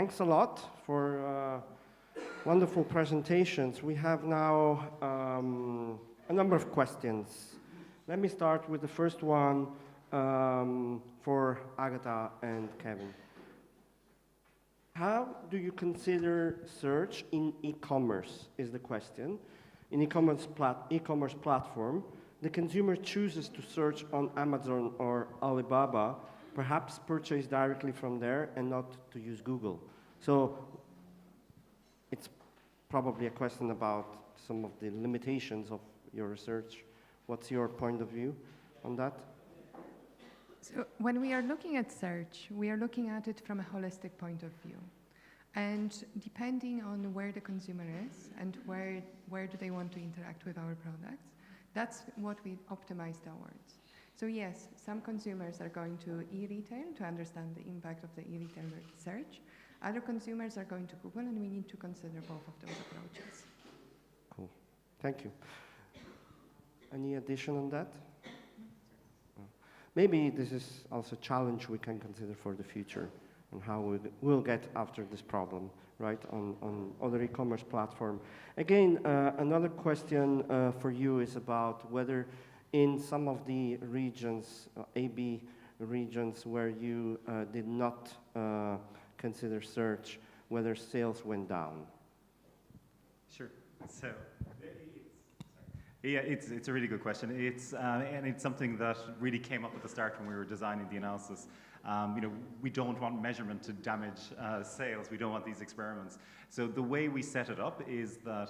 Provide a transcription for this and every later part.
thanks a lot for wonderful presentations. We have now a number of questions. Let me start with the first one for Agata and Kevin. How do you consider search in e-commerce is the question. In e-commerce platform, the consumer chooses to search on Amazon or Alibaba, perhaps purchase directly from there and not to use Google. So it's probably a question about some of the limitations of your research. What's your point of view on that? So when we are looking at search, we are looking at it from a holistic point of view. And depending on where the consumer is and where do they want to interact with our products, that's what we optimize towards. So yes, some consumers are going to e-retail to understand the impact of the e-retail search. Other consumers are going to Google, and we need to consider both of those approaches. Cool. Thank you. Any addition on that? Maybe this is also a challenge we can consider for the future and how we'll get after this problem, right, on other e-commerce platform. Again, another question for you is about whether in some of the regions, AB regions where you did not consider search, whether sales went down. Sure. So, yeah, it's a really good question. And it's something that really came up at the start when we were designing the analysis. We don't want measurement to damage sales. We don't want these experiments. So the way we set it up is that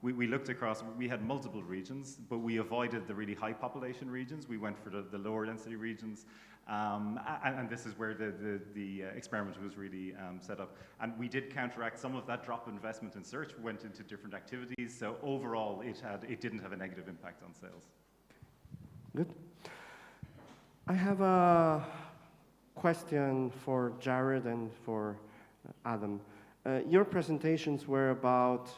we looked across, we had multiple regions, but we avoided the really high population regions. We went for the lower density regions. And this is where the experiment was really set up. And we did counteract some of that drop in investment in search, went into different activities. So overall, it didn't have a negative impact on sales. Good. I have a question for Jared and for Adam. Your presentations were about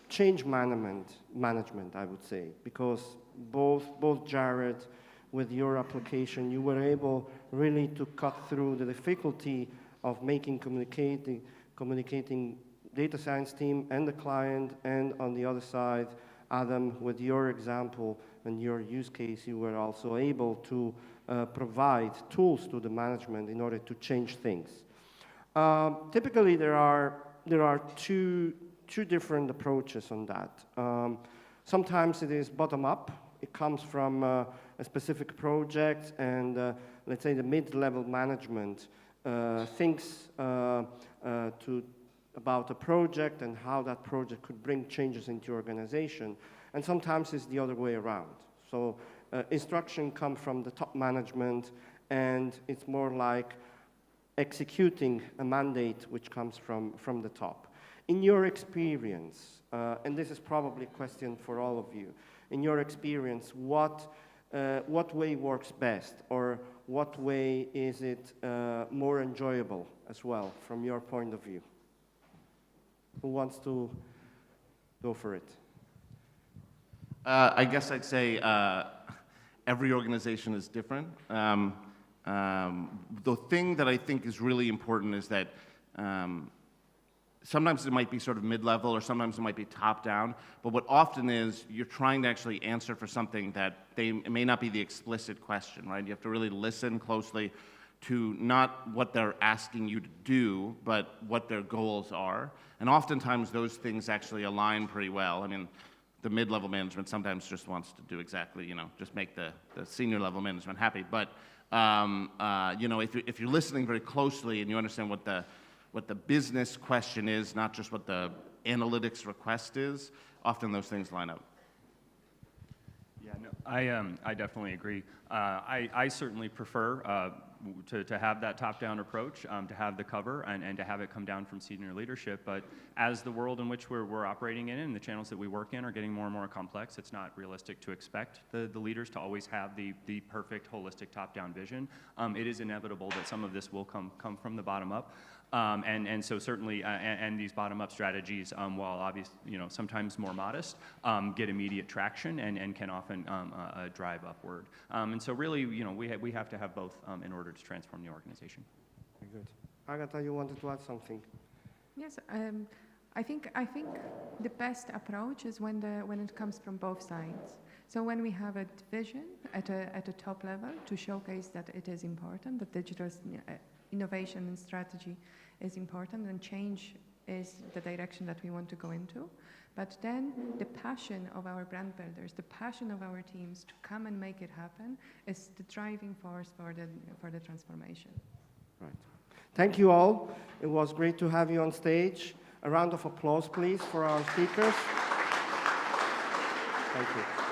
change management, I would say, because both Jared, with your application, you were able really to cut through the difficulty of communicating data science team and the client, and on the other side, Adam, with your example and your use case, you were also able to provide tools to the management in order to change things. Typically, there are two different approaches on that. Sometimes it is bottom-up. It comes from a specific project, and let's say the mid-level management thinks about a project and how that project could bring changes into your organization. And sometimes it's the other way around. So instruction comes from the top management, and it's more like executing a mandate which comes from the top. In your experience, and this is probably a question for all of you, in your experience, what way works best, or what way is it more enjoyable as well, from your point of view? Who wants to go for it? I guess I'd say every organization is different. The thing that I think is really important is that sometimes it might be sort of mid-level, or sometimes it might be top-down, but what often is you're trying to actually answer for something that it may not be the explicit question, right? You have to really listen closely to not what they're asking you to do, but what their goals are. And oftentimes those things actually align pretty well. I mean, the mid-level management sometimes just wants to do exactly, just make the senior level management happy. But, if you're listening very closely and you understand what the business question is, not just what the analytics request is, often those things line up. Yeah, no, I definitely agree. I certainly prefer to have that top-down approach, to have the cover and to have it come down from senior leadership. But as the world in which we're operating in and the channels that we work in are getting more and more complex, it's not realistic to expect the leaders to always have the perfect holistic top-down vision. It is inevitable that some of this will come from the bottom up. And so certainly, and these bottom-up strategies, while obvious, sometimes more modest, get immediate traction and can often drive upward. And so really, we have to have both in order to transform the organization. Very good. Agata, you wanted to add something? Yes, I think the best approach is when it comes from both sides. So when we have a vision at a top level to showcase that it is important, that digital innovation and strategy is important, and change is the direction that we want to go into. But then the passion of our brand builders, the passion of our teams to come and make it happen is the driving force for the transformation. Right. Thank you all. It was great to have you on stage. A round of applause, please, for our speakers. Thank you.